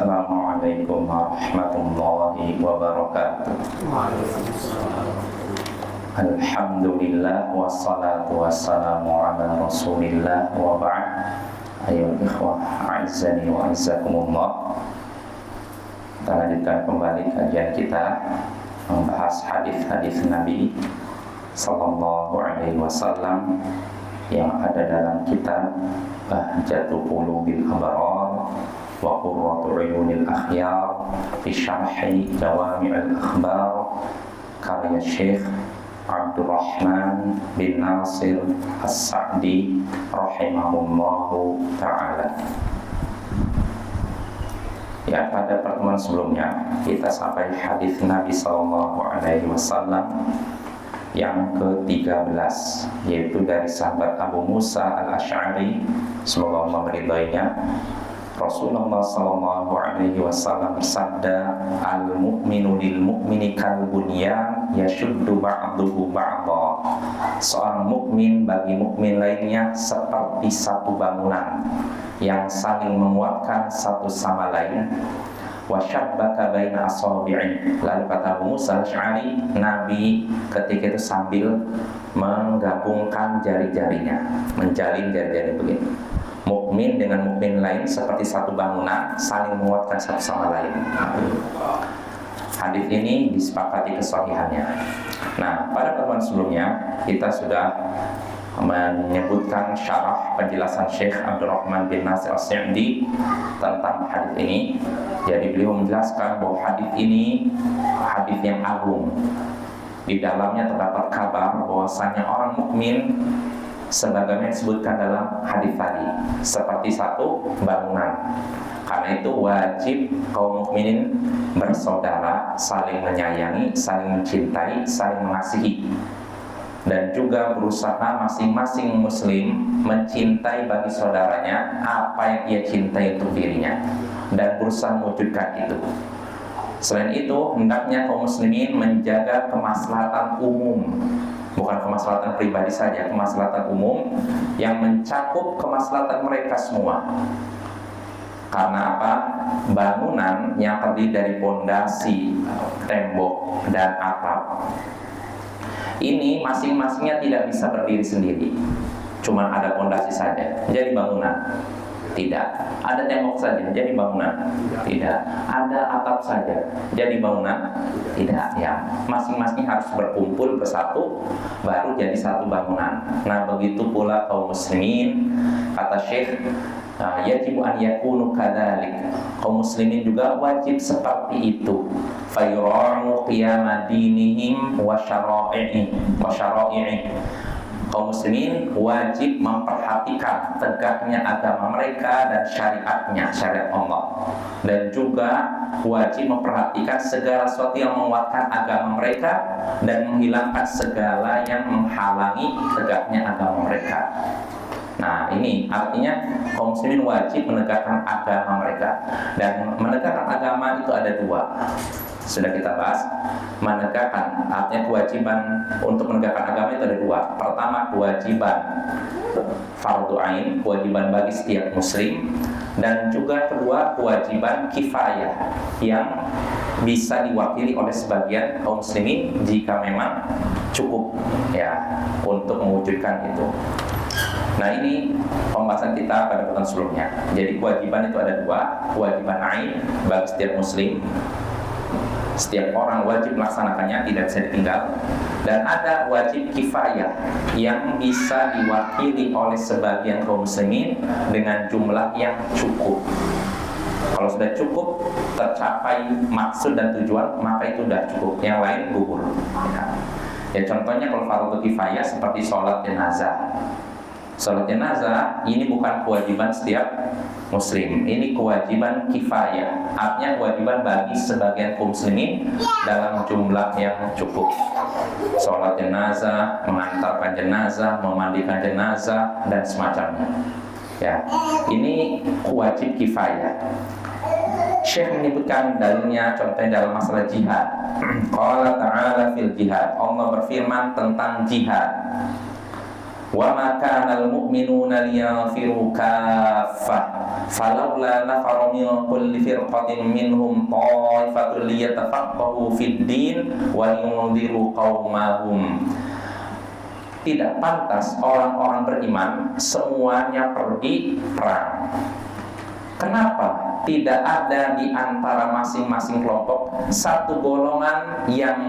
Assalamualaikum warahmatullahi wabarakatuh. Alhamdulillah wassalatu wassalamu ala rasulillah wa ba'd. Ayo ikhwah a'izzani wa a'izzakumullah. Kita lanjutkan kembali kajian kita membahas hadis-hadis Nabi sallallahu alaihi wasallam yang ada dalam kitab Bahjatul Qulubil Abrar wa Qurratu Uyunil Akhyar fi Syarhi Jawami'il Akhbar karya Syekh Abdurrahman bin Nasir As-Sa'di rahimahullahu ta'ala. Ya, pada pertemuan sebelumnya kita sampai hadis Nabi sallallahu alaihi wasallam yang ke-13, yaitu dari sahabat Abu Musa Al-Asy'ari, semoga Allah meridainya. Rasulullah sallallahu alaihi wasallam bersabda, "Al-mu'minu lil mu'mini kal bunyan yashuddu ba'duhu ba'dha." Seorang mukmin bagi mukmin lainnya seperti satu bangunan yang saling menguatkan satu sama lain. Wa syabbaka baina asabi'i. Lalu kata Abu Musa Al-Asy'ari, Nabi ketika itu sambil menggabungkan jari-jarinya, menjalin jari-jari begini. Mukmin dengan mukmin lain seperti satu bangunan, saling menguatkan satu sama lain. Hadis ini disepakati kesahihannya. Nah, pada pertemuan sebelumnya kita sudah menyebutkan syarah penjelasan Syekh Abdurrahman bin Nasir As-Sa'di tentang hadis ini. Jadi beliau menjelaskan bahwa hadis ini hadis yang agung. Di dalamnya terdapat kabar bahwasanya orang mukmin sebagaimana disebutkan dalam hadis tadi seperti satu bangunan. Karena itu wajib kaum mukminin bersaudara, saling menyayangi, saling mencintai, saling mengasihi, dan juga berusaha masing-masing muslim mencintai bagi saudaranya apa yang ia cintai untuk dirinya dan berusaha mewujudkan itu. Selain itu, hendaknya kaum muslimin menjaga kemaslahatan umum, bukan kemaslahatan pribadi saja, kemaslahatan umum yang mencakup kemaslahatan mereka semua. Karena apa? Bangunan yang terdiri dari pondasi, tembok, dan atap ini masing-masingnya tidak bisa berdiri sendiri. Cuma ada pondasi saja, jadi bangunan. Tidak. Ada tembok saja, jadi bangunan. Tidak. Ada atap saja, jadi bangunan. Tidak. Ya, masing-masing harus berkumpul bersatu, baru jadi satu bangunan. Nah, begitu pula kaum muslimin, kata Syekh, yajibu an yakunu kadzalik. Kaum muslimin juga wajib seperti itu. Fayura'u qiyama dinihim wa syara'i'i. Kaum muslimin wajib memperhatikan tegaknya agama mereka dan syariatnya, syariat Allah. Dan juga wajib memperhatikan segala sesuatu yang menguatkan agama mereka dan menghilangkan segala yang menghalangi tegaknya agama mereka. Nah, ini artinya kaum muslimin wajib menegakkan agama mereka. Dan menegakkan agama itu ada dua. Sudah kita bahas. Menegakkan, artinya kewajiban untuk menegakkan agama itu ada dua. Pertama, kewajiban fardu ain, kewajiban bagi setiap muslim. Dan juga kedua, kewajiban kifayah yang bisa diwakili oleh sebagian kaum muslimin jika memang cukup ya untuk mewujudkan itu. Nah, ini pembahasan kita pada pertemuan sebelumnya. Jadi kewajiban itu ada dua, kewajiban ain bagi setiap muslim, setiap orang wajib melaksanakannya, tidak bisa ditinggal. Dan ada wajib kifayah yang bisa diwakili oleh sebagian kaum muslimin dengan jumlah yang cukup. Kalau sudah cukup, tercapai maksud dan tujuan, maka itu sudah cukup. Yang lain gugur. Ya, contohnya kalau fardu kifayah seperti sholat jenazah. Sholat jenazah ini bukan kewajiban setiap muslim, ini kewajiban kifayah. Artinya kewajiban bagi sebagian kaum muslimin dalam jumlah yang cukup. Sholat jenazah, mengantarkan jenazah, memandikan jenazah, dan semacamnya. Ya, ini wajib kifayah. Syekh menyebutkan dalilnya, contohnya dalam masalah jihad. Qala ta'ala fil jihad. Allah berfirman tentang jihad. Wa ma kana al-mu'minuna liyanfiru kaffah falawla nafara min kulli firqatin minhum ta'ifatun liyatafaqahu fid din wa liyunziru qaumahum. Tidak pantas orang-orang beriman semuanya pergi perang. Kenapa? Tidak ada di antara masing-masing kelompok satu golongan yang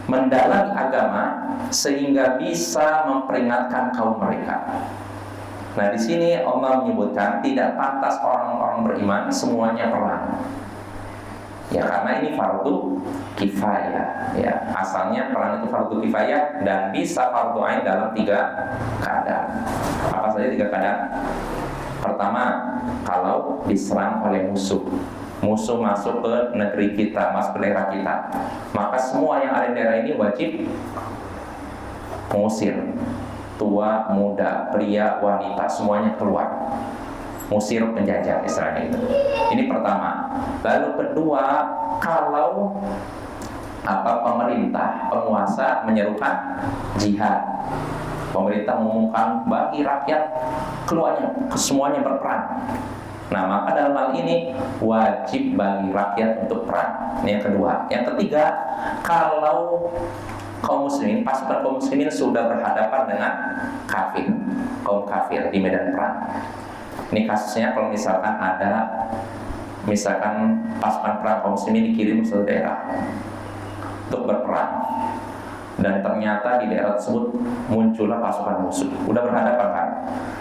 mendalami agama sehingga bisa memperingatkan kaum mereka. Nah, di sini Allah menyebutkan tidak pantas orang-orang beriman semuanya perang. Ya, karena ini fardu kifayah. Ya, asalnya perang itu fardu kifayah dan bisa fardu ain dalam 3 keadaan. Apa saja 3 keadaan? Pertama, kalau diserang oleh musuh masuk ke negeri kita, masuk ke daerah kita, maka semua yang ada di daerah ini wajib mengusir. Tua, muda, pria, wanita, semuanya keluar. Musir penjajah Israel itu. Ini pertama. Lalu kedua, kalau pemerintah, penguasa menyerukan jihad, pemerintah mengumumkan bagi rakyat keluarnya, semuanya berperang. Nah, maka dalam hal ini wajib bagi rakyat untuk perang. Ini yang kedua. Yang ketiga, kalau pasukan kaum muslimin sudah berhadapan dengan kaum kafir di medan perang. Ini kasusnya kalau misalkan ada pasukan perang kaum muslimin dikirim ke daerah untuk berperang, dan ternyata di daerah tersebut muncullah pasukan musuh, udah berhadapan kan?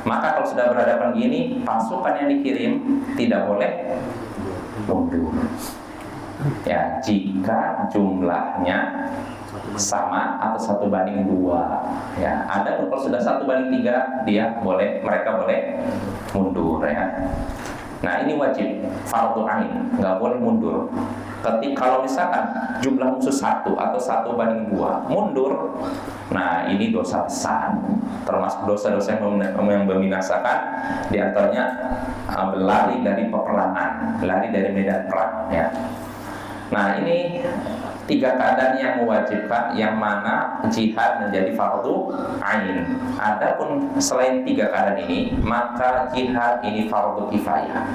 Maka kalau sudah berhadapan gini, pasukan yang dikirim tidak boleh mundur. Ya, jika jumlahnya sama atau 1:2. Ya, ada kalau sudah 1:3 mereka boleh mundur ya. Nah, ini wajib fardu ain, nggak boleh mundur. Kalau misalkan jumlah musuh 1 atau 1:2 mundur, nah ini dosa besar, termasuk dosa-dosa yang membinasakan, diantaranya lari dari peperangan, lari dari medan perang ya. Nah, ini 3 keadaan yang mewajibkan, yang mana jihad menjadi fardu ain. Adapun selain 3 keadaan ini, maka jihad ini fardu kifayah.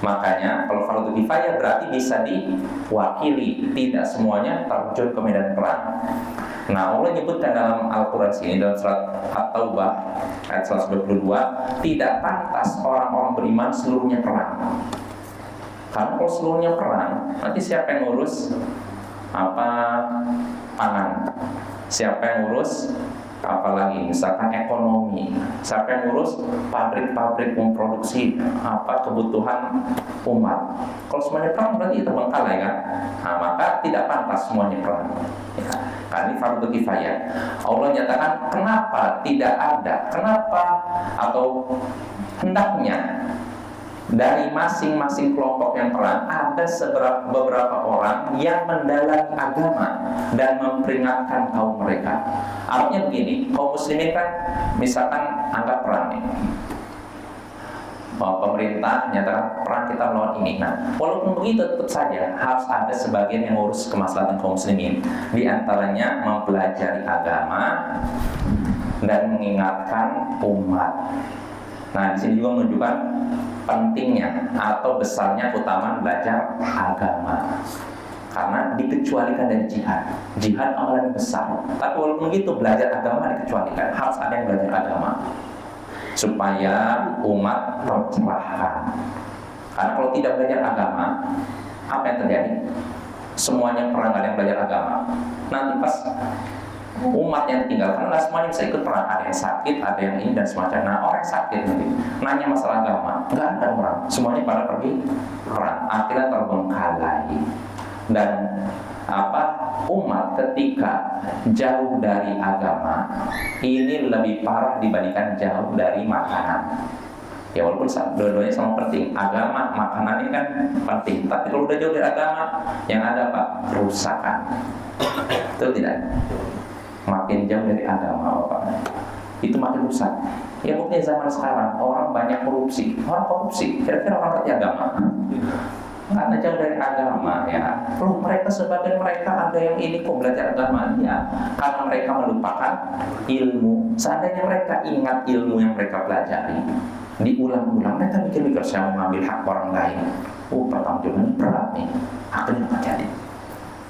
Makanya kalau fardu kifayah berarti bisa diwakili, tidak semuanya terjun ke medan perang. Nah, Allah menyebutkan dalam Al-Quran sini, dalam surat At-Taubah ayat 122, tidak pantas orang-orang beriman seluruhnya perang. Karena kalau seluruhnya perang, nanti siapa yang ngurus pangan? Siapa yang ngurus apalagi misalkan ekonomi? Siapa yang ngurus pabrik-pabrik memproduksi kebutuhan umat? Kalau semuanya perang berarti terbengkalai kan? Nah, maka tidak pantas semuanya perang ya. Karena ini fardu kifayah. Allah nyatakan kenapa tidak ada, atau hendaknya dari masing-masing kelompok yang perang ada beberapa orang yang mendalami agama dan memperingatkan kaum mereka. Artinya begini, kaum muslimin kan misalkan anggap perang nih, pemerintah nyatakan perang kita melawan ini. Nah, walaupun begitu tetap saja harus ada sebagian yang ngurus kemaslahatan kaum muslimin. Di antaranya mempelajari agama dan mengingatkan umat. Nah, di sini juga menunjukkan pentingnya atau besarnya keutamaan belajar agama, karena dikecualikan dari jihad. Jihad amalan besar, tapi walaupun begitu belajar agama dikecualikan. Harus ada yang belajar agama supaya umat tercerahkan. Karena kalau tidak belajar agama, apa yang terjadi? Semuanya perang, ada yang belajar agama. Nanti pas umat yang tinggal, karena semuanya bisa ikut perang, ada yang sakit, ada yang ini dan semacam. Nah, orang yang sakit nanti nanya masalah agama, nggak ada orang, semuanya pada pergi perang, akhirnya terbengkalai. Dan umat ketika jauh dari agama ini lebih parah dibandingkan jauh dari makanan. Ya, walaupun dua-duanya sama penting, agama, makanan ini kan penting, tapi kalau udah jauh dari agama, yang ada kerusakan. Betul tidak? Makin jauh dari agama itu makin rusak. Ya, buktinya zaman sekarang orang banyak korupsi. Orang korupsi, kira-kira orang ngerti agama? karena jauh dari agama ya. Loh, mereka sebagian mereka ada yang ini kok belajar agama ya, karena mereka melupakan ilmu. Seandainya mereka ingat ilmu yang mereka pelajari, diulang-ulang, mereka mikir-mikir saya mau ngambil hak orang lain. Pertanggungjawaban berat nih, akhirnya terjadi.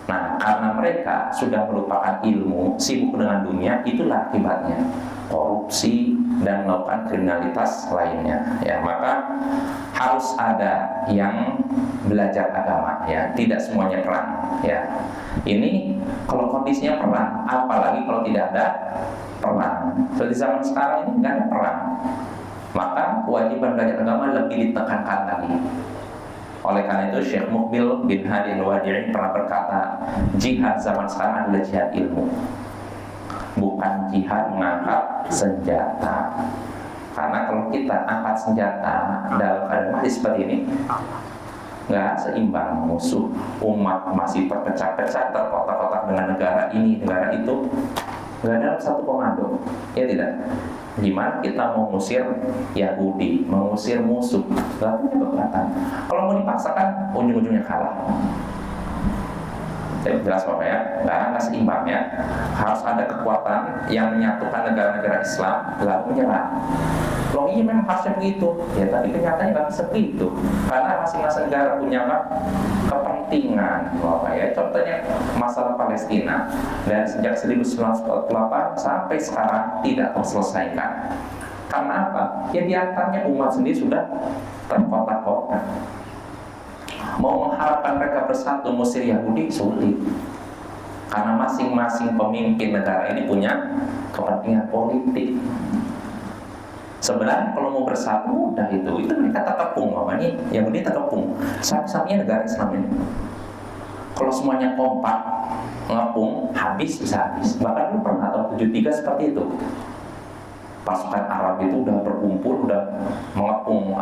Nah, karena mereka sudah melupakan ilmu, sibuk dengan dunia, itulah akibatnya korupsi dan melakukan kriminalitas lainnya. Ya, maka harus ada yang belajar agama. Ya, tidak semuanya perang. Ya, ini kalau kondisinya perang, apalagi kalau tidak ada perang. Seperti zaman sekarang ini nggak ada perang, maka kewajiban belajar agama lebih ditekankan lagi. Oleh karena itu Syekh Muqbil bin Hadi Al-Wadi'i pernah berkata, jihad zaman sekarang adalah jihad ilmu, bukan jihad mengangkat senjata. Karena kalau kita angkat senjata dalam keadaan masih seperti ini, nggak seimbang, musuh umat masih terpecah-pecah, terkotak-kotak dengan negara ini, negara itu, nggak dalam satu komando, ya tidak. Gimana kita mau mengusir Yahudi, mengusir musuh, nggak punya kekuatan. Kalau mau dipaksakan, ujung-ujungnya kalah. Jadi jelas Bapak ya, nggak seimbang ya. Harus ada kekuatan yang menyatukan negara-negara Islam, lalu menyerang. Loh iya memang harusnya begitu, ya tapi kenyataannya nggak bisa begitu, karena masing-masing negara punya kepentingan. Bapak ya, contohnya masalah Palestina, dan sejak 1948 sampai sekarang tidak terselesaikan. Karena apa? Ya diantaranya umat sendiri sudah terkotak-kotak. Mau mengharapkan mereka bersatu mengusir Yahudi sulit, karena masing-masing pemimpin negara ini punya kepentingan politik. Sebenarnya kalau mau bersatu mudah itu mereka terkepung, namanya Yahudi terkepung. Satu-satunya negara Islam ini. Kalau semuanya kompak ngepung, habis bisa habis. Bahkan dulu pernah tahun 73 seperti itu. Pasukan Arab itu udah berkumpul, udah mengepung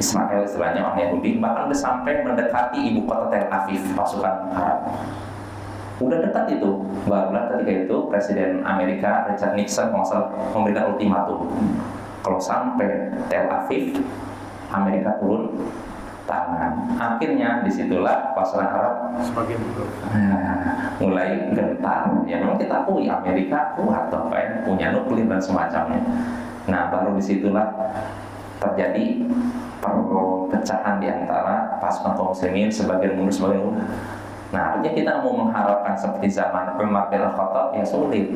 Israel, istilahnya orang Yahudi, bahkan udah sampai mendekati ibu kota Tel Aviv, pasukan Arab. Udah dekat itu, barulah ketika itu Presiden Amerika Richard Nixon memberikan ultimatum. Kalau sampai Tel Aviv, Amerika turun tangan. Akhirnya disitulah pasukan Arab mulai gentar. Ya memang kita akui Amerika kuat, punya nuklir dan semacamnya. Nah baru disitulah terjadi perpecahan di antara pasukan kaum muslimin, sebagian mundur sebagian mundur. Nah artinya kita mau mengharapkan seperti zaman Umar bin Khattab ya sulit,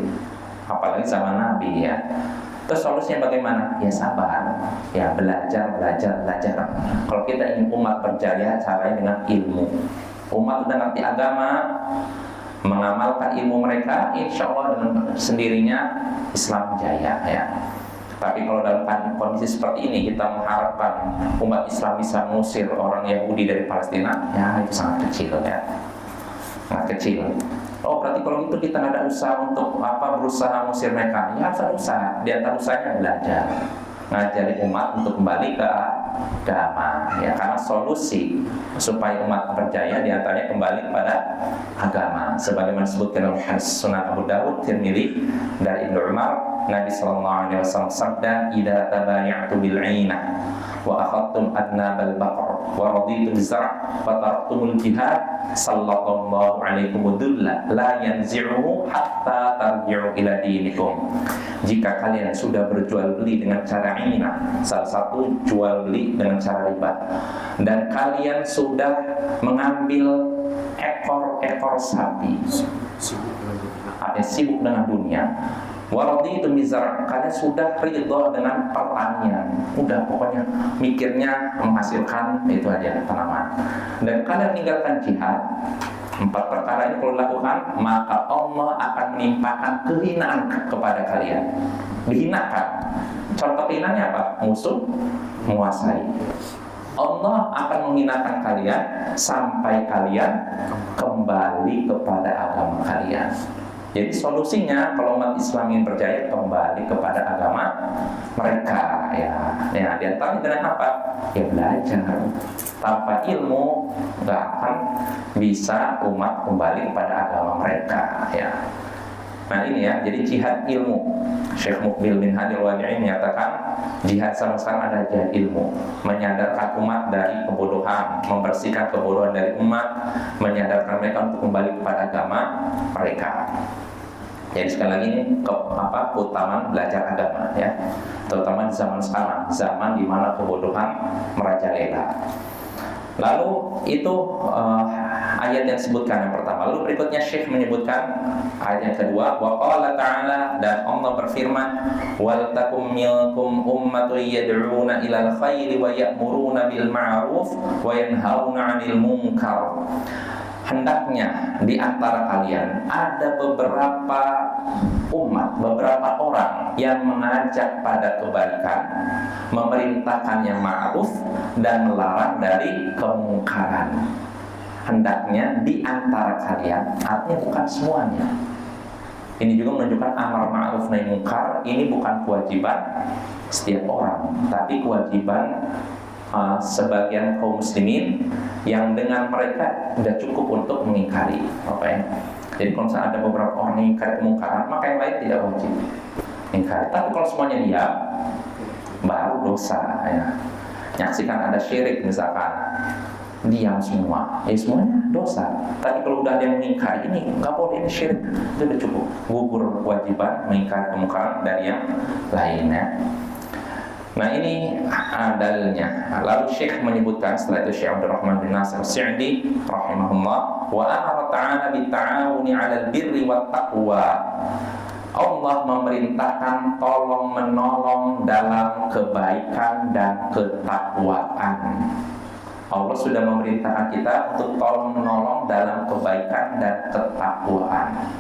apalagi zaman Nabi ya. Terus solusinya bagaimana? Ya sabar, ya belajar. Kalau kita ingin umat berjaya, caranya dengan ilmu. Umat sudah ngerti agama, mengamalkan ilmu mereka, insya Allah dengan sendirinya Islam jaya ya. Tapi kalau dalam kondisi seperti ini kita mengharapkan umat Islam bisa mengusir orang Yahudi dari Palestina, ya itu sangat kecil ya, sangat kecil. Oh berarti kalau gitu kita nggak ada usaha untuk berusaha mengusir mereka. Ya harus ada usaha. Di antara usahanya belajar, ngajari umat untuk kembali ke agama ya, karena solusi supaya umat berjaya di antaranya kembali kepada agama. Sebagaimana disebutkan oleh hadis Sunan Abu Dawud, Tirmidzi dari Ibnu Umar, Nabi sallallahu alaihi wasallam sabda, "Idza tabaya'tu bil 'ainah wa akhadtum adnabal baqar wa raditu biz-zar' wa taraktumul jihad sallallahu alaikum dulla la yanzi'uhu hatta tarji'u ila dinikum." Jika kalian sudah berjual beli dengan cara inah, salah satu jual beli dengan cara riba, dan kalian sudah mengambil ekor-ekor sapi, sibuk dengan dunia, waradi itu mizar, kalian sudah ridho dengan pertanian, udah pokoknya mikirnya menghasilkan itu aja tanaman, dan kalian tinggalkan jihad. 4 perkara ini kalau dilakukan, maka Allah akan menimpakan kehinaan kepada kalian. Dihinakan. Contoh kehinanya apa? Musuh menguasai. Allah akan menghinakan kalian sampai kalian kembali kepada agama kalian. Jadi solusinya kalau umat Islam ingin berjaya, kembali kepada agama mereka ya. Ya, di antaranya dengan apa? Ya belajar. Tanpa ilmu nggak akan bisa umat kembali kepada agama mereka ya. Nah ini ya, jadi jihad ilmu. Syekh Muqbil bin Hadi Al-Wadi'i menyatakan jihad sama sekarang ada jihad ilmu, menyadarkan umat dari kebodohan, membersihkan kebodohan dari umat, menyadarkan mereka untuk kembali kepada agama mereka. Jadi sekali lagi ini keutamaan belajar agama ya, terutama di zaman sekarang, zaman di mana kebodohan merajalela. Lalu itu ayat yang disebutkan yang pertama. Lalu berikutnya Syekh menyebutkan ayat yang kedua, wa qala ta'ala, dan Allah berfirman, wal takum minkum ummatun yad'una ilal khairi wa ya'muruna bil ma'ruf wa yanhauna 'anil munkar. Hendaknya di antara kalian ada beberapa umat, beberapa orang yang mengajak pada kebaikan, memerintahkan yang ma'ruf dan melarang dari kemungkaran. Hendaknya di antara kalian, artinya bukan semuanya. Ini juga menunjukkan amar ma'ruf nahi munkar ini bukan kewajiban setiap orang, tapi kewajiban sebagian kaum muslimin yang dengan mereka sudah cukup untuk mengingkari. Jadi kalau misalnya ada beberapa orang yang ingkari kemungkaran, maka yang lain tidak wajib ingkari. Tapi kalau semuanya diam, baru dosa ya. Nyaksikan ada syirik misalkan, diam semua, ya semuanya dosa. Tapi kalau udah ada yang mengingkari, ini nggak boleh, ini syirik, itu sudah cukup, gugur kewajiban mengingkari kemungkaran dari yang lainnya. Nah ini dalilnya. Lalu Syekh menyebutkan setelah itu, Syekh Abdul Rahman bin Nasir Sa'di rahimahullah, wa amara ta'ala bitta'awuni 'alal birri wat taqwa. Allah memerintahkan tolong menolong dalam kebaikan dan ketakwaan. Allah sudah memerintahkan kita untuk tolong menolong dalam kebaikan dan ketakwaan.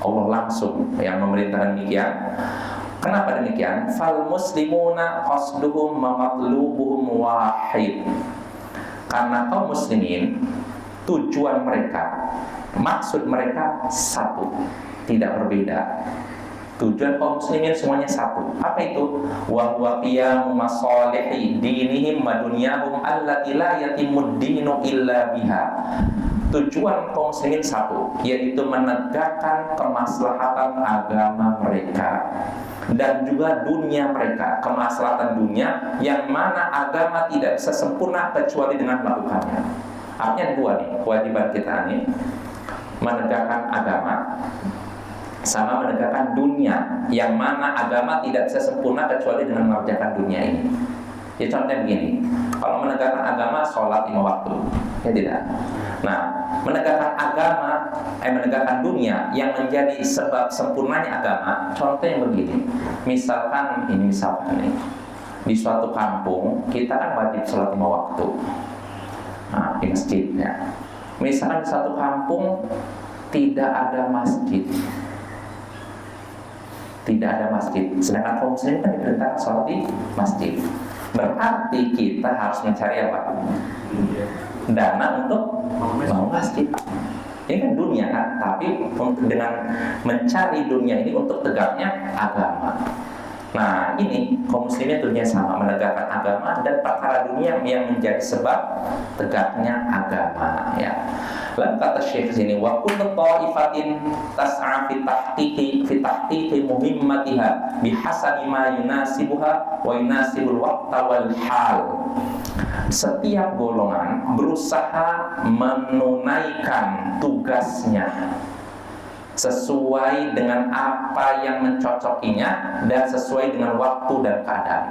Allah langsung yang memerintahkan demikian. Kenapa demikian? Fal muslimuna qasduhum mamatlubuhum wahid. Karena kaum muslimin tujuan mereka, maksud mereka satu, tidak berbeda. Tujuan kaum muslimin semuanya satu. Apa itu? Wa huwa qiyamu masalihi dinihim wa dunyahum allati la yatimud dinu illa biha. Tujuan kaum muslimin satu, yaitu menegakkan kemaslahatan agama mereka dan juga dunia mereka, kemaslahatan dunia yang mana agama tidak bisa sempurna kecuali dengan melakukannya. Artinya dua nih, kewajiban kita nih, menegakkan agama sama menegakkan dunia yang mana agama tidak bisa sempurna kecuali dengan mengerjakan dunia ini. Ya contohnya begini, kalau menegakkan agama sholat 5 waktu, ya tidak. Nah, menegakkan agama, menegakkan dunia yang menjadi sebab sempurnanya agama, contohnya begini. Misalkan nih, di suatu kampung kita kan wajib sholat 5 waktu. Nah, di masjidnya. Misalkan di satu kampung tidak ada masjid. Tidak ada masjid. Sedangkan kaum muslimin kan diperintahkan sholat di masjid. Berarti kita harus mencari apa? Dana untuk bangun masjid. Ini kan dunia kan, tapi dengan mencari dunia ini untuk tegaknya agama. Nah ini kaum muslimin tentunya sama, menegakkan agama dan perkara dunia yang menjadi sebab tegaknya agama ya. Lalu kata Syekh sini, wa kullu ta'ifatin tas'a fi tahqiqi muhimmatiha bihasabi ma yunasibuha wa yunasibul waqta wal hal. Setiap golongan berusaha menunaikan tugasnya sesuai dengan apa yang mencocokinya dan sesuai dengan waktu dan keadaan.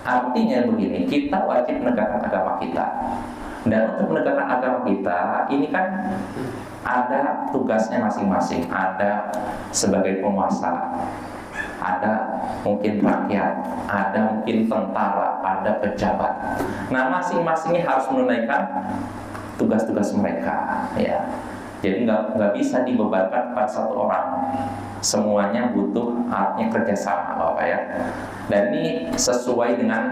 Artinya begini, kita wajib menegakkan agama kita. Dan untuk menegakkan agama kita, ini kan ada tugasnya masing-masing. Ada sebagai penguasa, ada mungkin rakyat, ada mungkin tentara, ada pejabat. Nah, masing-masingnya harus menunaikan tugas-tugas mereka, ya. Jadi nggak bisa dibebankan pada satu orang. Semuanya butuh artinya kerjasama, Bapak ya. Dan ini sesuai dengan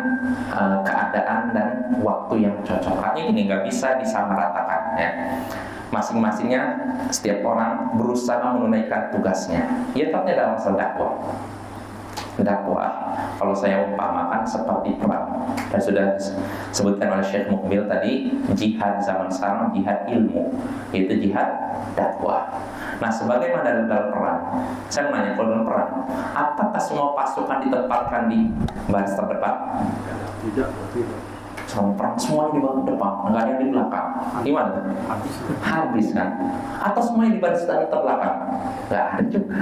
keadaan dan waktu yang cocok. Artinya ini nggak bisa disamaratakan ya. Masing-masingnya setiap orang berusaha menunaikan tugasnya. Ya tentunya dalam masalah dakwah. Dakwah, kalau saya umpamakan seperti perang, dan sudah disebutkan oleh Syekh Muqbil tadi, jihad zaman sekarang jihad ilmu, yaitu jihad dakwah. Nah, sebagaimana dalam perang, saya mau nanya, kalau dalam perang, apakah semua pasukan ditempatkan di baris terdepan? Tidak. Sama perang semuanya di bawah depan, nggak ada yang di belakang. Gimana? Habis kan? Atau semuanya di baris terbelakang? Nggak ada juga.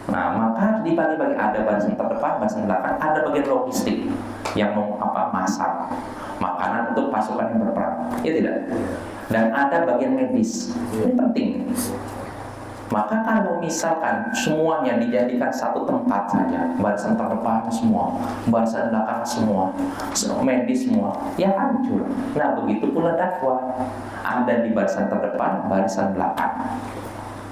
Nah, maka dibagi-bagi, ada barisan terdepan, barisan belakang, ada bagian logistik yang mau masak makanan untuk pasukan yang berperang, ya tidak? Dan ada bagian medis, ini penting. Maka kalau misalkan semuanya dijadikan satu tempat saja, barisan terdepan semua, barisan belakang semua, medis semua, ya hancur. Nah, begitu pula dakwah, ada di barisan terdepan, barisan belakang.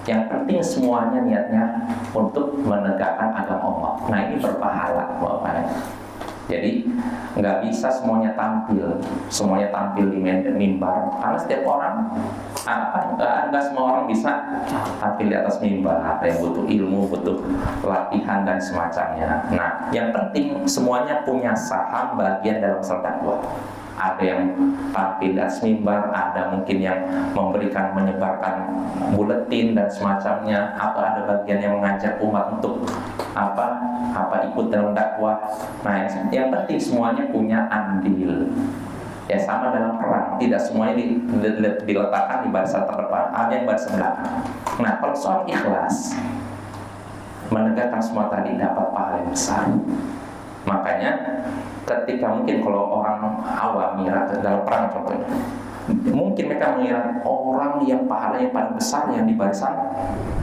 Yang penting semuanya niatnya untuk menegakkan agama Allah. Nah, ini berpahala, Bapak. Jadi nggak bisa semuanya tampil di mimbar, karena setiap orang nggak semua orang bisa tampil di atas mimbar. Ada yang butuh ilmu, butuh latihan dan semacamnya. Nah, yang penting semuanya punya saham bagian dalam dakwah. Ada yang tampil di atas mimbar, ada mungkin yang menyebarkan buletin dan semacamnya, atau ada bagian yang mengajak umat untuk ikut dalam dakwah. Nah, yang penting semuanya punya andil. Ya, sama dalam perang, tidak semuanya diletakkan di barisan terdepan, ada yang barisan belakang. Nah, kalau soal ikhlas, menegakkan semua tadi dapat pahala yang besar. Makanya ketika mungkin kalau orang awam mengira dalam perang contohnya, mungkin mereka mengira orang yang pahalanya paling besar yang di barisan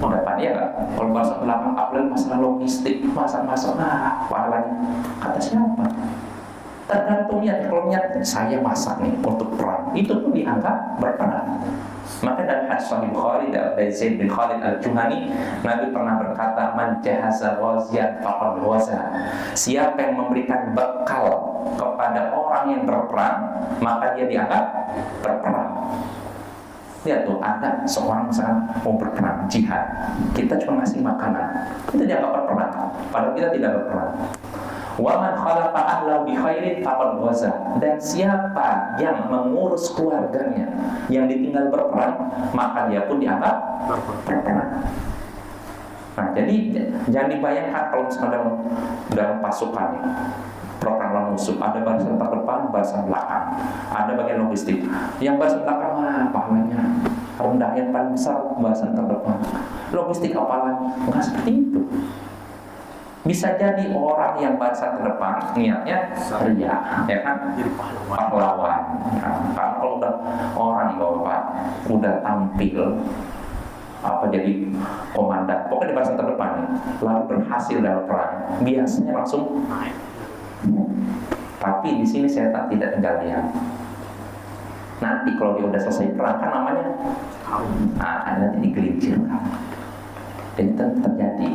depan, ya kan? Kalau barisan belakang, apalagi masalah logistik, masalah pahalanya kata siapa? Tergantung niat. Kalau niat saya masak nih untuk perang, itu pun dianggap berperan. Maka dalam hadis Sahih Bukhari dari Zaid bin Khalid al-Juhani, Nabi pernah berkata, "Man jahaza ghaziyan faqad ghaza." Siapa yang memberikan bekal kepada orang yang berperang, maka dia dianggap berperang. Lihat tuh, ada seorang misalkan mau berperang, jihad, kita cuma ngasih makanan, itu dianggap berperang, padahal kita tidak berperang. Wa man khalaqa ahlahu bi khairin faqad ghaza. Dan siapa yang mengurus keluarganya yang ditinggal berperang, maka dia pun dianggap berperang. Nah, jadi jangan dibayangkan kalau misalnya dalam pasukan perang lawan musuh, ada barisan terdepan, barisan belakang, ada bagian logistik. Yang barisan belakang pahalanya rendah, yang paling besar barisan terdepan. Logistik apalagi? Enggak seperti itu. Bisa jadi orang yang barisan terdepan niatnya ria, ya kan? Pahlawan. Nah, kalau udah orang Bapak udah tampil jadi komandan, pokoknya di barisan terdepan nih, lalu berhasil dalam perang, biasanya langsung naik. Tapi di sini setan tidak tinggal diam. Nanti kalau dia udah selesai perang kan namanya nanti digelincirkan. Dan itu terjadi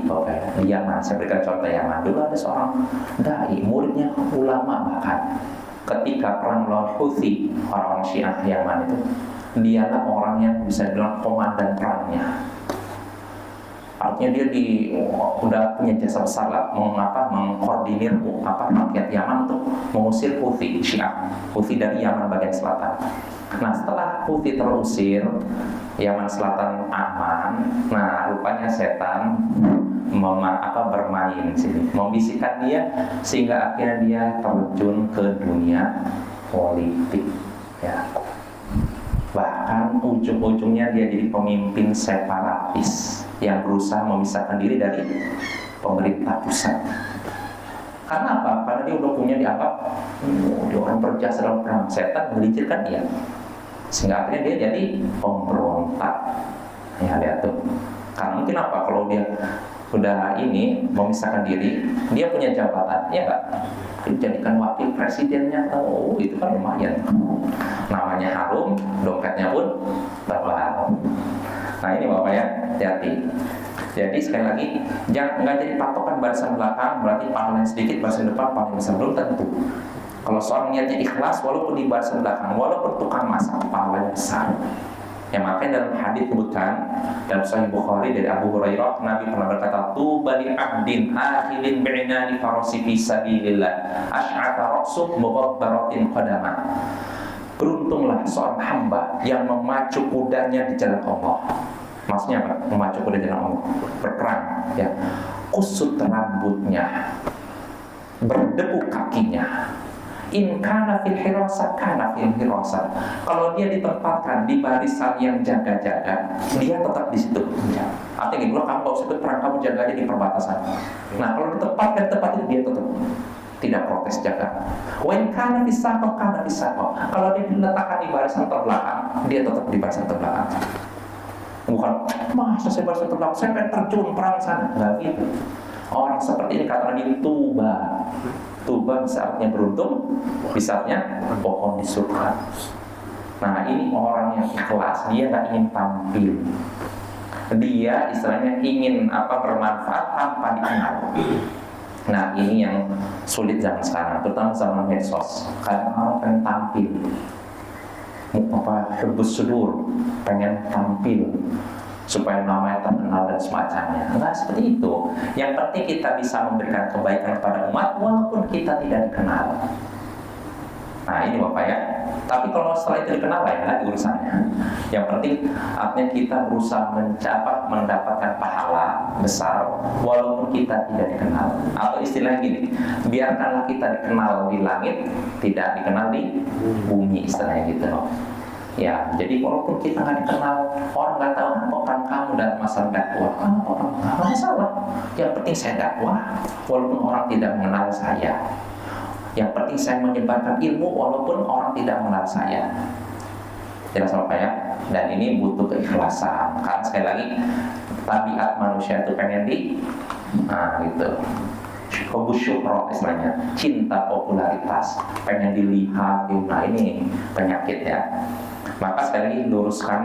di Yaman. Saya berikan contoh Yaman. Dulu ada seorang dai, muridnya ulama bahkan. Ketika perang melawan Houthi, orang-orang Syiah Yaman itu, dialah orang yang bisa dibilang komandan perangnya. Artinya dia udah punya jasa besar lah, mengkoordinir rakyat Yaman untuk mengusir Houthi Syiah, Houthi dari Yaman bagian selatan. Nah, setelah Houthi terusir, Yaman Selatan aman. Nah, rupanya setan bermain di sini, membisikkan dia sehingga akhirnya dia terjun ke dunia politik. Ya. Bahkan ujung-ujungnya dia jadi pemimpin separatis yang berusaha memisahkan diri dari pemerintah pusat. Karena apa? Karena dia udah punya dianggap dia orang berjasa dalam perang. Setan melincirkan dia, sehingga akhirnya dia jadi pemberontak. Ya, lihat tuh. Karena mungkin apa? Kalau dia udah memisahkan diri, dia punya jabatan, ya nggak? Dijadikan wakil presidennya, itu kan lumayan. Namanya harum, dompetnya pun tebal. Nah, ini Bapak ya, hati-hati. Jadi sekali lagi, nggak jadi patokan barisan belakang berarti pahalanya sedikit, barisan depan paling besar, belum tentu. Kalau seorang niatnya ikhlas, walaupun di barisan belakang, walaupun tukang masak, pahalanya besar. Yang makanya dalam hadis disebutkan dalam Sahih Bukhari dari Abu Hurairah, Nabi pernah berkata, "Tuba li 'abdin akhilin bi'inani farasi fi sabilillah, asy'ata ra'suhu mughabbaratin qadamah." Beruntunglah seorang hamba yang memacu kudanya di jalan Allah. Maksudnya apa? Memacu kuda jalan Allah, berperang, ya. Kusut rambutnya, berdebu kakinya. In kana fil hirasa kana fil hirasa. Kalau dia ditempatkan di barisan yang jaga-jaga, dia tetap di situ. Ya. Artinya gitu, kamu gak usah ikut perang, kamu jaga aja di perbatasan. Nah, kalau ditempatkan tempat itu, dia tetap tidak protes jaga. Wa in kana fisaqo kana fisaqo. Kalau dia diletakkan di barisan terbelakang, dia tetap di barisan terbelakang. Bukan, masa saya barisan terbelakang, saya pengen terjun perang sana. Nggak gitu. Orang seperti ini kata Nabi tuba. Tuba bisa artinya beruntung, bisa artinya pohon di surga. Nah, ini orang yang ikhlas, dia nggak ingin tampil. Dia istilahnya ingin bermanfaat tanpa dikenal. Nah, ini yang sulit zaman sekarang, terutama zaman medsos. Karena orang pengen tampil, hubbus sudur, pengen tampil supaya namanya terkenal dan semacamnya. Enggak seperti itu. Yang penting kita bisa memberikan kebaikan kepada umat walaupun kita tidak dikenal. Nah, ini Bapak ya. Tapi kalau setelah itu dikenal, lain lagi urusannya. Yang penting artinya kita berusaha mendapatkan pahala besar walaupun kita tidak dikenal. Atau istilah gini, biarkanlah kita dikenal di langit, tidak dikenal di bumi, istilahnya gitu loh. Ya, jadi walaupun kita nggak dikenal, orang nggak tahu apa peran kamu dalam masalah dakwah, nggak masalah. Yang penting saya dakwah, walaupun orang tidak mengenal saya. Yang penting saya menyebarkan ilmu, walaupun orang tidak mengenal saya. Jelas apa ya? Dan ini butuh keikhlasan. Karena sekali lagi, tabiat manusia itu pengen gitu. Hubus syuhroh istilahnya, cinta popularitas, pengen dilihat. Nah, ini penyakit ya. Maka sekali lagi luruskan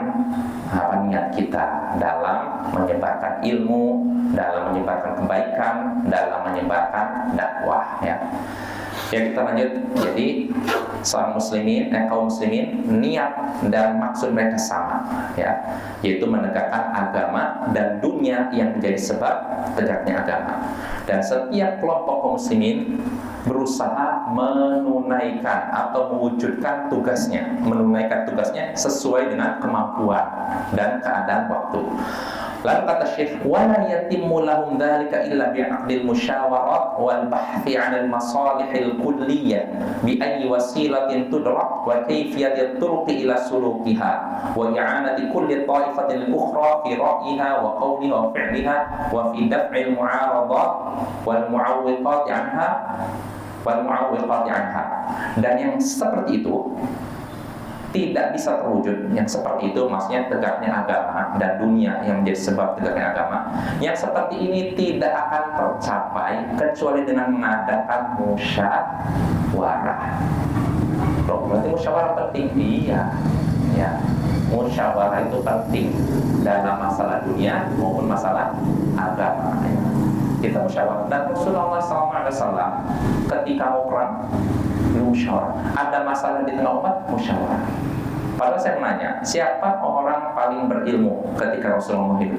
niat kita dalam menyebarkan ilmu, dalam menyebarkan kebaikan, dalam menyebarkan dakwah ya. Ya, kita lanjut. Jadi kaum muslimin niat dan maksud mereka sama ya, yaitu menegakkan agama dan dunia yang menjadi sebab tegaknya agama. Dan setiap kelompok kaum muslimin berusaha menunaikan atau mewujudkan tugasnya, sesuai dengan kemampuan dan keadaan waktu. Lalu kata Syekh, wala yatimmu lahum dzalika illa bi'aqdil musyawarat wal bahthi 'anil masalihil kulliyah bi ayyi wasilatin tudrak wa kayfiyatit turuqi ila sulukiha wa i'anati kulli ta'ifatin ukhra fi ra'yiha wa qawliha wa fi'liha wa fi daf'il mu'aradat wal mu'awwiqat 'anha. Dan yang seperti itu tidak bisa terwujud. Yang seperti itu maksudnya tegaknya agama dan dunia yang menjadi sebab tegaknya agama. Yang seperti ini tidak akan tercapai kecuali dengan mengadakan musyawarah. Berarti musyawarah penting. Iya ya, musyawarah itu penting dalam masalah dunia maupun masalah agama ya. Kita musyawarah. Dan Rasulullah SAW ketika mau perang musyawarah. Ada masalah di tengah umat, musyawarah. Padahal saya menanya, siapa orang paling berilmu ketika Rasulullah hidup?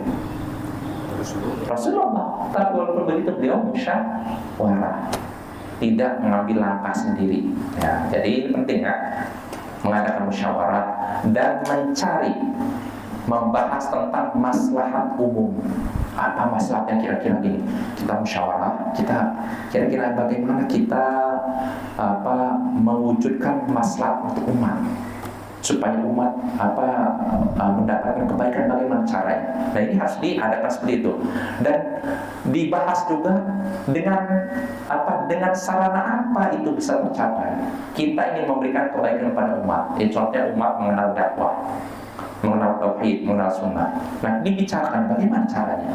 Rasulullah. Tapi walaupun begitu beliau musyawarah, tidak mengambil langkah sendiri ya. Jadi ini penting ya, mengadakan musyawarah dan membahas tentang maslahat umum. Apa masalahnya kira-kira gini? Kita musyawarah, kita kira-kira bagaimana kita mewujudkan maslahat untuk umat supaya umat mendapatkan kebaikan, bagaimana caranya? Nah, ini harus diadakan seperti itu dan dibahas juga dengan sarana apa itu bisa tercapai. Kita ingin memberikan kebaikan kepada umat. Contohnya umat mengenal dakwah, mengenal tauhid, mengenal sunnah. Nah, dibicarakan bagaimana caranya.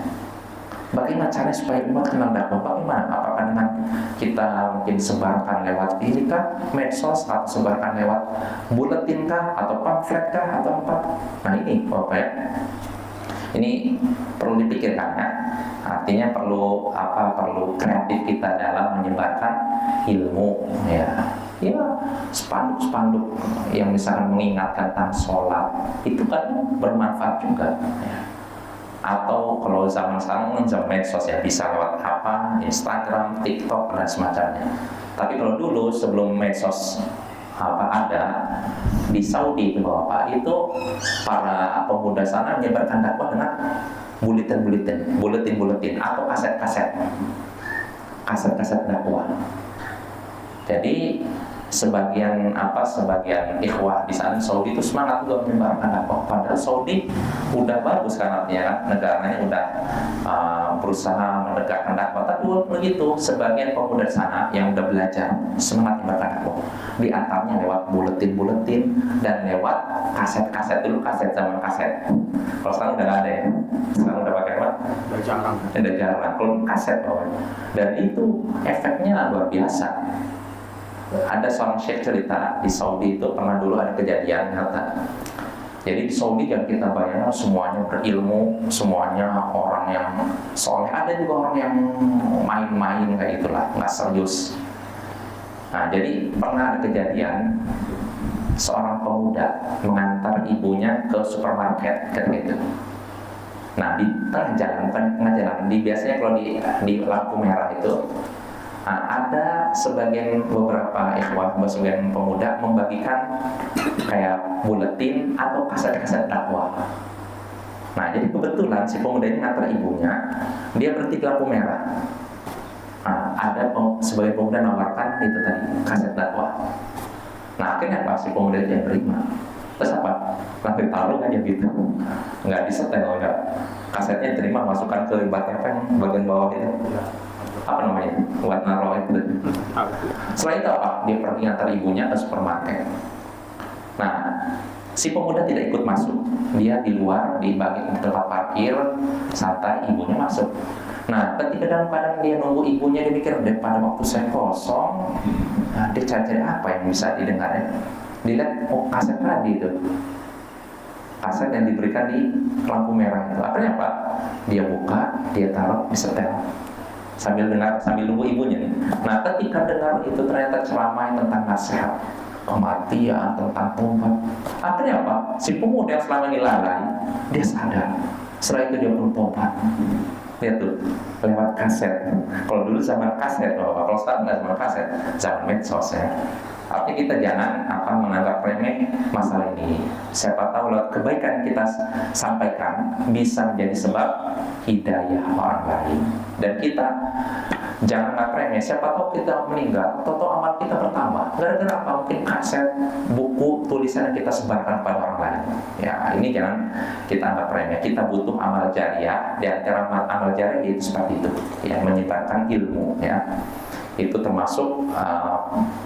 Bagaimana caranya supaya umat kenal dakwah? Bagaimana? Apakah dengan kita mungkin sebarkan lewat ini kah, medsos, atau sebarkan lewat buletin kah, atau pamflet kah, atau apa? Nah, ini Bapak ya. Ini perlu dipikirkan ya. Artinya perlu kreatif kita dalam menyebarkan ilmu ya. Ya, spanduk-spanduk yang misalkan mengingatkan tentang sholat itu kan bermanfaat juga ya. Atau kalau zaman sekarang zaman medsos ya, bisa lewat Instagram, TikTok dan semacamnya. Tapi kalau dulu sebelum medsos ada di Saudi itu Bapak, itu para pemuda sana menyebarkan dakwah dengan buletin atau kaset-kaset dakwah. Jadi sebagian ikhwah di sana Saudi itu semangat juga menyebarkan dakwah. Padahal Saudi udah bagus kan, artinya kan negaranya udah berusaha menegakkan dakwah. Tapi begitu sebagian pemuda di sana yang udah belajar semangat menyebarkan dakwah, di antaranya lewat buletin dan lewat kaset dulu, kaset zaman kaset. Kalau sekarang udah nggak ada ya, sekarang udah pakai apa? Udah jarang. Kalau kaset bawahnya. Dan itu efeknya luar biasa. Ada seorang syekh cerita di Saudi itu pernah dulu ada kejadian nyata. Jadi di Saudi jangan kita bayangkan semuanya berilmu, semuanya orang yang soleh. Ada juga orang yang main-main kayak gitulah, nggak serius. Nah, jadi pernah ada kejadian seorang pemuda mengantar ibunya ke supermarket kayak gitu. Nah, di tengah jalan, biasanya kalau di lampu merah itu ada beberapa ikhwah, sebagian pemuda membagikan kayak buletin atau kaset-kaset dakwah. Nah, jadi kebetulan si pemuda ini ngantar ibunya, dia berhenti di lampu merah. Ada sebagian pemuda nawarkan itu tadi kaset dakwah. Nah, akhirnya apa? Si pemuda itu yang terima. Terus apa? Langsung taruh aja gitu, nggak disetel, enggak. Kasetnya terima, masukkan ke baterai yang bagian bawah itu. Apa namanya? Buat naruh itu. Setelah itu apa? Dia pergi ngantar ibunya ke supermarket. Nah, si pemuda tidak ikut masuk. Dia di luar, di bagian tempat parkir, santai, ibunya masuk. Nah, ketika dalam keadaan dia nunggu ibunya, dia mikir, daripada waktu saya kosong, dia cari-cari apa yang bisa didengar ya. Dilihat, kaset tadi itu, kaset yang diberikan di lampu merah itu. Akhirnya apa? Dia buka, dia taruh, disetel sambil nunggu ibunya nih. Nah, ketika dengar itu ternyata ceramah tentang nasihat kematian, tentang tobat. Akhirnya apa? Si pemuda yang selama ini lalai, dia sadar. Setelah itu dia pun tobat. Lihat tuh, lewat kaset. Kalau dulu zaman kaset, kalau sekarang nggak zaman kaset, zaman medsos ya. Artinya kita jangan menganggap remeh masalah ini. Siapa tahu lewat kebaikan kita sampaikan bisa menjadi sebab hidayah orang lain. Dan kita jangan anggap remeh. Siapa tahu kita meninggal, atau amal kita bertambah. Gara-gara apa? Mungkin kaset, buku, tulisan yang kita sebarkan pada orang lain. Ya, ini jangan kita anggap remeh. Kita butuh amal jariah. Di antara amal jariah itu seperti itu, ya, menyebarkan ilmu, ya. Itu termasuk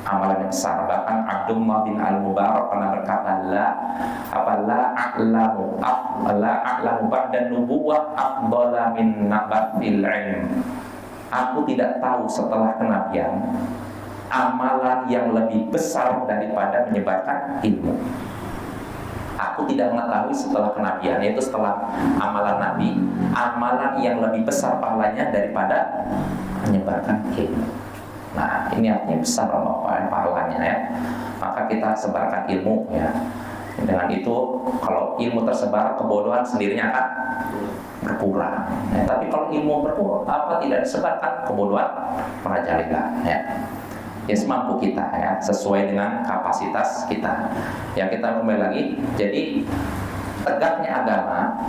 amalan yang besar. Bahkan Abdullah bin Al-Mubarak pernah berkata, la a'lamu ba'da nubuwah afdala min nabatil ilm. Aku tidak tahu setelah kenabian amalan yang lebih besar daripada menyebarkan ilmu. Aku tidak mengetahui setelah kenabian, yaitu setelah amalan Nabi, amalan yang lebih besar pahalanya daripada menyebarkan ilmu. Nah, ini artinya besar pahalanya ya. Maka kita sebarkan ilmu ya. Dengan itu, kalau ilmu tersebar, kebodohan sendirinya akan berkurang. Ya, tapi kalau ilmu tidak disebarkan, kebodohan merajalela ya. Ya semampu kita ya, sesuai dengan kapasitas kita. Ya, kita kembali lagi. Jadi tegaknya agama,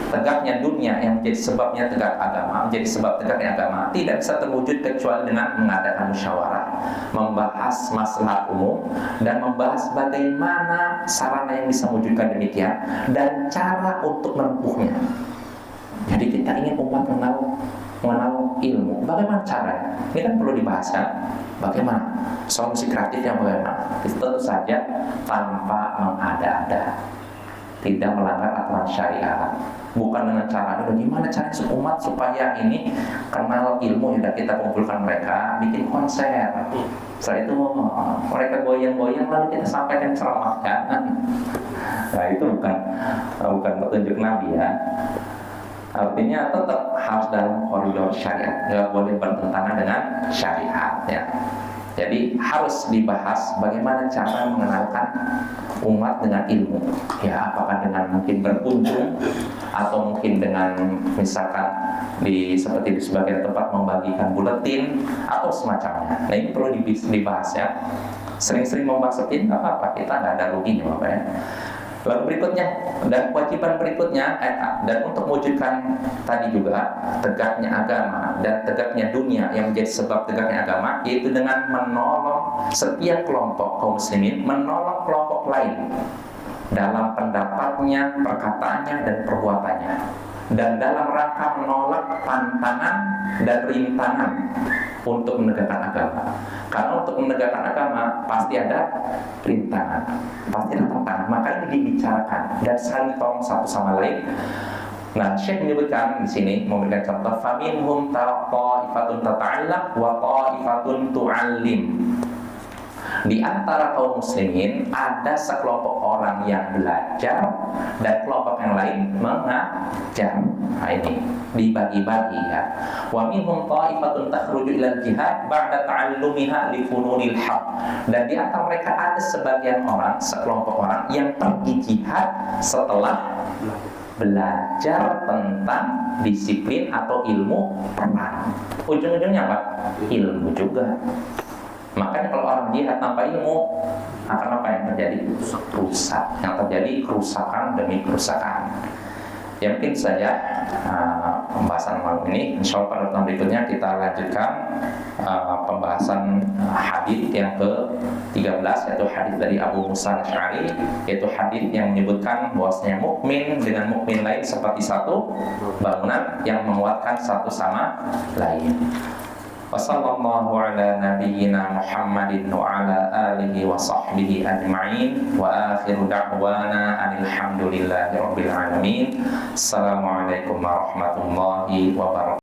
tegaknya dunia yang menjadi sebabnya tegak agama, menjadi sebab tegaknya agama tidak bisa terwujud kecuali dengan mengadakan musyawarah, membahas maslahat umum dan membahas bagaimana sarana yang bisa mewujudkan demikian dan cara untuk menempuhnya. Jadi kita ingin umat mengenal ilmu. Bagaimana caranya? Ini kan perlu dibahas kan? Bagaimana? Solusi kreatifnya bagaimana? Itu tentu saja tanpa mengada-ada, tidak melanggar aturan syariat. Bukan dengan cara gimana caranya umat supaya ini kenal ilmu, yang kita kumpulkan mereka, bikin konser. Setelah itu mereka goyang-goyang lalu kita sampaikan ceramah kan. Nah, itu bukan petunjuk Nabi ya. Artinya tetap harus dalam koridor syariat, nggak boleh bertentangan dengan syariat ya. Jadi harus dibahas bagaimana cara mengenalkan umat dengan ilmu. Ya, apakah dengan mungkin berkunjung atau mungkin dengan misalkan seperti di sebagian tempat membagikan buletin atau semacamnya. Nah, ini perlu dibahas ya. Sering-sering membahas nggak apa-apa, kita nggak ada ruginya Bapak ya. Lalu berikutnya, dan kewajiban berikutnya, dan untuk mewujudkan tadi juga tegaknya agama dan tegaknya dunia yang menjadi sebab tegaknya agama, yaitu dengan menolong setiap kelompok kaum muslimin, menolong kelompok lain dalam pendapatnya, perkataannya, dan perbuatannya, dan dalam rangka menolak pantangan dan rintangan untuk menegakkan agama. Karena untuk menegakkan agama pasti ada rintangan, pasti ada tantangan. Maka ini dibicarakan dan saling tolong satu sama lain. Nah, Syekh menyebutkan di sini, memberikan contoh, faminhum ta'ifatun tata'allaq wa ta'ifatun tu'allim. Di antara kaum muslimin ada sekelompok orang yang belajar dan kelompok yang lain mengajar. Nah, ini dibagi-bagi ya. Wa minhum ta'ifatun takhruju ilal jihad ba'da ta'allumiha li fununil haq. Dan di antara mereka ada sebagian orang, sekelompok orang yang pergi jihad setelah belajar tentang disiplin atau ilmu perang. Ujung-ujungnya apa? Ilmu juga. Makanya kalau orang jihad tanpa ilmu, akan apa yang terjadi? Rusak. Yang terjadi kerusakan demi kerusakan. Ya mungkin saja pembahasan malam ini. Insya Allah pada tahun berikutnya kita lanjutkan pembahasan hadis yang ke-13, yaitu hadis dari Abu Musa Al-Asy'ari, yaitu hadis yang menyebutkan bahwasanya mukmin dengan mukmin lain seperti satu bangunan yang menguatkan satu sama lain. Wassallallahu ala nabiyyina Muhammadin wa ala alihi wa sahbihi ajma'in wa akhiru da'wana alhamdulillahi rabbil alamin. Assalamualaikum warahmatullahi wabarakatuh.